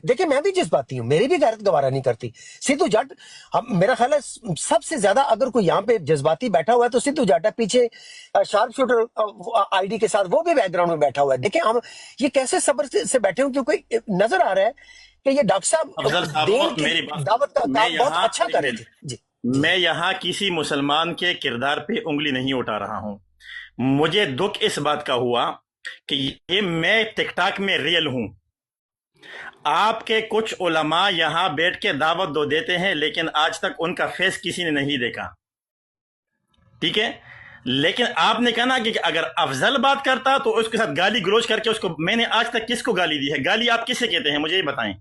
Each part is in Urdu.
دیکھیں میں بھی جذباتی ہوں، میری بھی غیرت گوارا نہیں کرتی. سدھو جٹ میرا خیال ہے سب سے زیادہ اگر کوئی یہاں پہ جذباتی بیٹھا ہوا ہے تو سدھو جٹ ہے. پیچھے شارپ شوٹر آئی ڈی کے ساتھ وہ بھی بیک گراؤنڈ میں بیٹھا ہوا ہے. دیکھیں ہم یہ کیسے صبر سے بیٹھے ہوں، کیونکہ نظر آ رہا ہے کہ یہ ڈاکٹر افضل صاحب صاحب دین کی میری بات دعوت کا میں کام بہت یہاں اچھا کر رہے تھے. جی میں یہاں کسی مسلمان کے کردار پہ انگلی نہیں اٹھا رہا ہوں. مجھے دکھ اس بات کا ہوا کہ یہ میں ٹک ٹاک میں ریئل ہوں. آپ کے کچھ علماء یہاں بیٹھ کے دعوت دو دیتے ہیں لیکن آج تک ان کا فیس کسی نے نہیں دیکھا. ٹھیک ہے، لیکن آپ نے کہا نا کہ اگر افضل بات کرتا تو اس کے ساتھ گالی گلوچ کر کے اس کو، میں نے آج تک کس کو گالی دی ہے؟ گالی آپ کسے کہتے ہیں مجھے یہ بتائیں.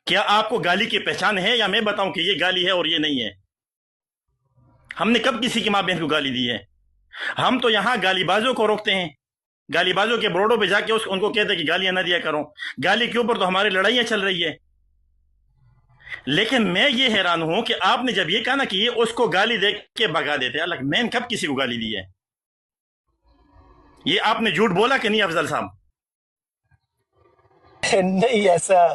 کیا آپ کو گالی کی پہچان ہے یا میں بتاؤں کہ یہ گالی ہے اور یہ نہیں ہے؟ ہم نے کب کسی کی ماں بہن کو گالی دی ہے؟ ہم تو یہاں گالی بازوں کو روکتے ہیں، گالی بازوں کے بورڈوں پہ جا کے ان کو کہتے ہیں کہ گالیاں نہ دیا کرو. گالی کے اوپر تو ہماری لڑائیاں چل رہی ہے. لیکن میں یہ حیران ہوں کہ آپ نے جب یہ کہا نا کہ یہ اس کو گالی دے کے بگا دیتے ہیں، اللہ میں نے کب کسی کو گالی دی ہے؟ یہ آپ نے جھوٹ بولا کہ نہیں افضل صاحب؟ نہیں ایسا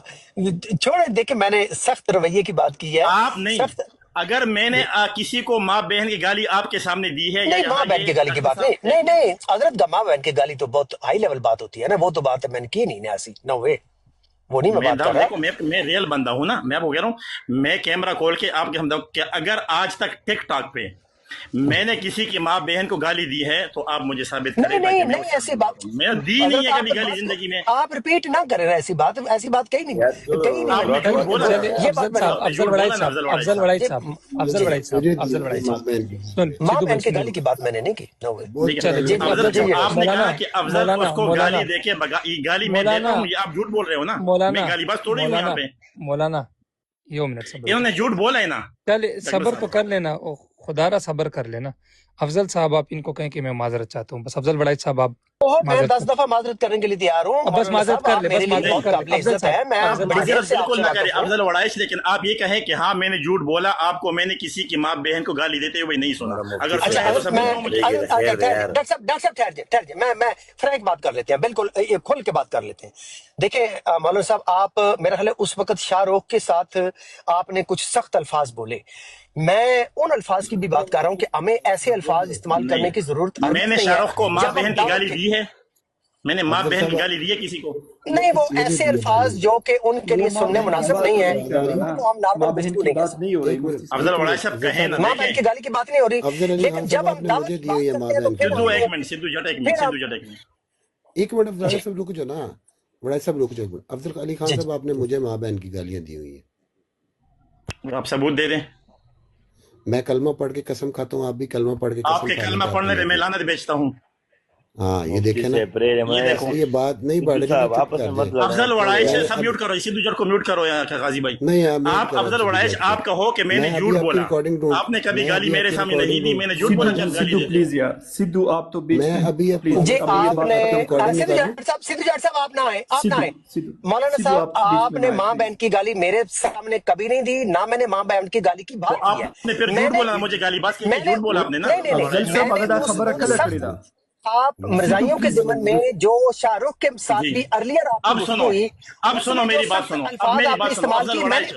چھوڑے. دیکھیں میں نے سخت رویے کی بات کی ہے. آپ نہیں، سخت اگر میں نے کسی کو ماں بہن کی گالی آپ کے سامنے دی ہے یا نہیں، ماں بہن کی گالی کی بات نہیں حضرت. ماں بہن کی گالی تو بہت ہائی لیول بات ہوتی ہے نا، وہ تو بات میں نے کی نہیں نیاسی، نو وے، وہ نہیں میں بات کر رہا. میں ریئل بندہ ہوں نا، میں آپ کو کہہ رہا ہوں، میں کیمرہ کھول کے آپ کے سامنے کہ اگر آج تک ٹک ٹاک پہ میں نے کسی کی ماں بہن کو گالی دی ہے تو آپ مجھے ثابت کریں. نہیں ایسی بات میں دی نہیں ہے کبھی گالی زندگی میں. آپ ریپیٹ نہ کریں. ایسی بات کہیں نہیں ماں بہن کی گالی کی بات میں نے نہیں کی. آپ نے کہا کہ افضل اس کو گالی دے کے گالی میں دیتا ہوں، یہ آپ جھوٹ بول رہے ہو نا. میں گالی باز توڑی ہوں یہاں پہ. مولانا یہ منٹ صبر، انہوں نے جھوٹ بولا ہے نا. چلے صبر تو کر لینا، خدا را صبر کر لینا. افضل صاحب آپ ان کو کہیں کہ میں معذرت چاہتا ہوں. بس افضل وڑائچ صاحب آپ میں 10 دفعہ معذرت کرنے کے لیے تیار ہوں. بس معذرت کر لے، بس معذرت کر لے. بالکل نہ کرے افضل وڑائچ، لیکن آپ یہ کہیں کہ ہاں میں نے جھوٹ بولا، آپ کو میں نے کسی کی ماں بہن کو گالی دیتے ہوئے نہیں سنا. اگر ڈاکٹر صاحب ٹھہر جائے، میں فرینک بات کر لیتے ہیں، بالکل کھل کے بات کر لیتے ہیں. دیکھیں مولانا صاحب، آپ میرا خیال ہے اس وقت شاہ رخ کے ساتھ آپ نے کچھ سخت الفاظ بولے. میں ان الفاظ کی بھی بات کر رہا ہوں کہ ہمیں ایسے الفاظ استعمال کرنے کی ضرورت میں نے شاہ رخ کو ماں بہن کی گالی دی ہے؟ میں نے ماں بہن کی گالی دی ہے کسی کو؟ نہیں، وہ ایسے الفاظ جو کہ ان کے لیے سننے مناسب نہیں ہے، ہم نارمل بستو نہیں کر سکتے. افضل وڑائچ صاحب کہیں نا، ماں بہن کی گالی کی بات نہیں ہو رہی، لیکن جب ہم دعوت سدھو ایک منٹ، سدھو جٹ ایک منٹ. ایک منٹ افضل صاحب رک جاؤ نا، وڑائچ صاحب رک جاؤ. افضل علی خان صاحب، آپ نے مجھے ماں بہن کی گالیاں دی ہوئی ہیں، آپ ثبوت دے دیں. میں کلمہ پڑھ کے قسم کھاتا ہوں، آپ بھی کلمہ پڑھ کے آپ کے کلمہ پڑھنے سے میں لعنت بیچتا ہوں. ہاں یہ دیکھیں نا، یہ بات نہیں بڑھ گئی. افضل وڑائچ سب میوٹ کرو، سدھو جٹ کو میوٹ کرو یا غازی بھائی. نہیں آپ افضل وڑائچ آپ کہو کہ میں نے جھوٹ بولا، آپ نے کبھی گالی میرے سامنے نہیں دی، میں نے جھوٹ بولا جب گالی دی. پلیز یار سدھو آپ تو بیچ میں ابھی جی آپ نے سدھو جٹ صاحب آپ نہ آئے. مولانا صاحب آپ نے ماں بہن کی گالی میرے سامنے کبھی نہیں دی، نہ میں نے ماں بہن کی گالی کی بات کی ہے. آپ نے پھر جھوٹ بولا مجھے گالی باز کی، جھوٹ بولا آپ نے نا. آپ مرزائیوں کے ضمن میں جو شاہ رخ کے ساتھ بھی ارلیئر اب سنو میری بات سنو،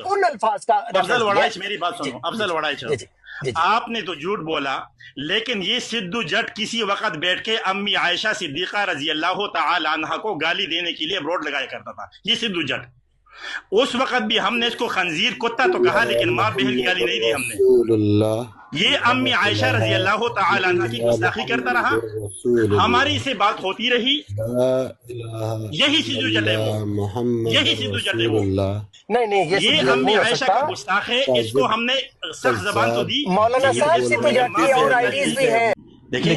ان الفاظ کا افضل وڑائچ میری بات سنو. افضل وڑائچ آپ نے تو جھوٹ بولا، لیکن یہ سدھو جٹ کسی وقت بیٹھ کے امی عائشہ صدیقہ رضی اللہ تعالی عنہا کو گالی دینے کے لیے بورڈ لگایا کرتا تھا. یہ سدھو جٹ اس وقت بھی ہم نے اس کو خنزیر کتا تو کہا، لیکن ماں بہن کی گالی نہیں دی ہم نے. یہ امی عائشہ رضی اللہ تعالی عنہ کی گستاخی کرتا رہا، ہماری سے بات ہوتی رہی. یہی سدھو جٹ ہے وہ، یہی سدھو جٹ ہے وہ. نہیں یہ امی عائشہ کا گستاخ ہے، اس کو ہم نے سخت زبان تو دی. مولانا صاحب سدھو جٹ کی اور آئیڈیز بھی ہیں. دیکھیں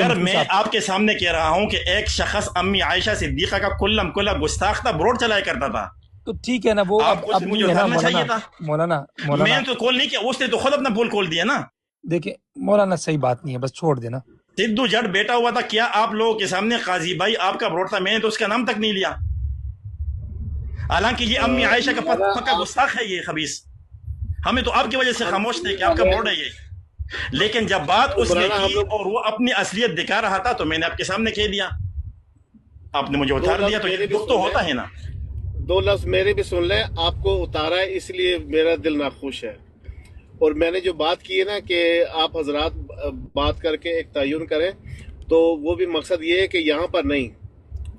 اگر میں آپ کے سامنے کہہ رہا ہوں کہ ایک شخص امی عائشہ صدیقہ کا کلم کلا گستاخ تھا، بروڈ چلایا کرتا تھا، تو ٹھیک ہے نا. وہ اب مجھے اتارنا چاہیے تھا. مولانا میں تو کال نہیں کیا، اس نے تو خود اپنا پول کھول دیا نا. دیکھیں مولانا صحیح بات نہیں ہے، بس چھوڑ دینا. سدھو جٹ بیٹا ہوا تھا، کیا آپ لوگوں کے سامنے قاضی بھائی آپ کا بروڈ تھا، میں نے تو اس کا نام تک نہیں لیا، حالانکہ یہ امی عائشہ کا پکا گستاخ ہے، یہ خبیث. ہمیں تو آپ کی وجہ سے خاموش تھے کہ آپ کا بروڈ ہے یہ. لیکن جب بات اس نے کی اور وہ اپنی اصلیت دکھا رہا تھا تو میں نے آپ کے سامنے کہہ دیا، آپ نے مجھے اتار دیا، تو یہ دکھ تو ہوتا ہے نا. دو لفظ میرے بھی سن لیں. آپ کو اتارا ہے اس لیے میرا دل ناخوش ہے. اور میں نے جو بات کی ہے نا کہ آپ حضرات بات کر کے ایک تعین کریں, تو وہ بھی مقصد یہ ہے کہ یہاں پر نہیں,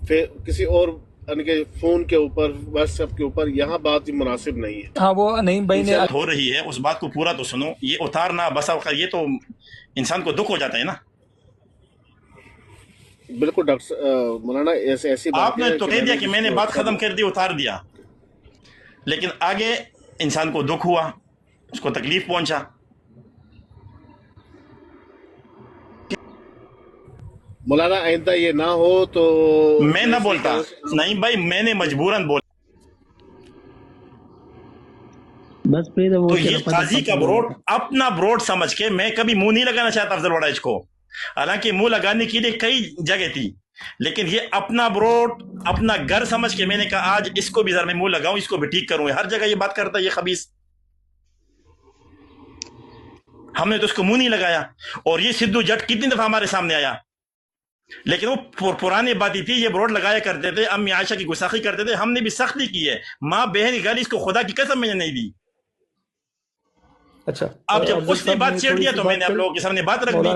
پھر کسی اور یعنی کہ فون کے اوپر, واٹس ایپ کے اوپر, یہاں بات مناسب نہیں ہے. ہاں وہ نہیں بھائی نے ہو رہی ہے اس بات کو پورا تو سنو. یہ اتارنا بس یہ تو انسان کو دکھ ہو جاتا ہے نا. بالکل ڈاکٹر مولانا ایسی بات آپ نے تو کہہ دیا کہ میں نے بات ختم کر دی, اتار دیا, لیکن آگے انسان کو دکھ ہوا, اس کو تکلیف پہنچا. مولانا آئندہ یہ نہ ہو تو میں نہ بولتا, نہیں بھائی میں نے مجبوراً بولا. تو یہ قاضی کا بروڈ اپنا بروڈ سمجھ کے میں کبھی منہ نہیں لگانا چاہتا افضل وڑائچ کو, حالانکہ منہ لگانے کے لیے کئی جگہ تھی, لیکن یہ اپنا بروڈ اپنا گھر سمجھ کے میں نے کہا آج اس کو بھی ذرا میں منہ لگاؤں, اس کو بھی ٹھیک کروں. ہر جگہ یہ بات کرتا ہے یہ خبیث. ہم نے تو اس کو منہ نہیں لگایا. اور یہ سدھو جٹ کتنی دفعہ ہمارے سامنے آیا, لیکن وہ پرانی بات ہی تھی. یہ بروڈ لگایا کرتے تھے, امی عائشہ کی گستاخی کرتے تھے, ہم نے بھی سختی کی ہے. ماں بہن کی گالی اس کو خدا کی قسم میں نے نہیں دی. اچھا اب جب اس نے بات چھیڑ دیا تو میں نے آپ لوگوں کے سامنے بات رکھ دی.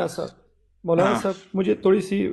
مولانا صاحب مجھے تھوڑی سی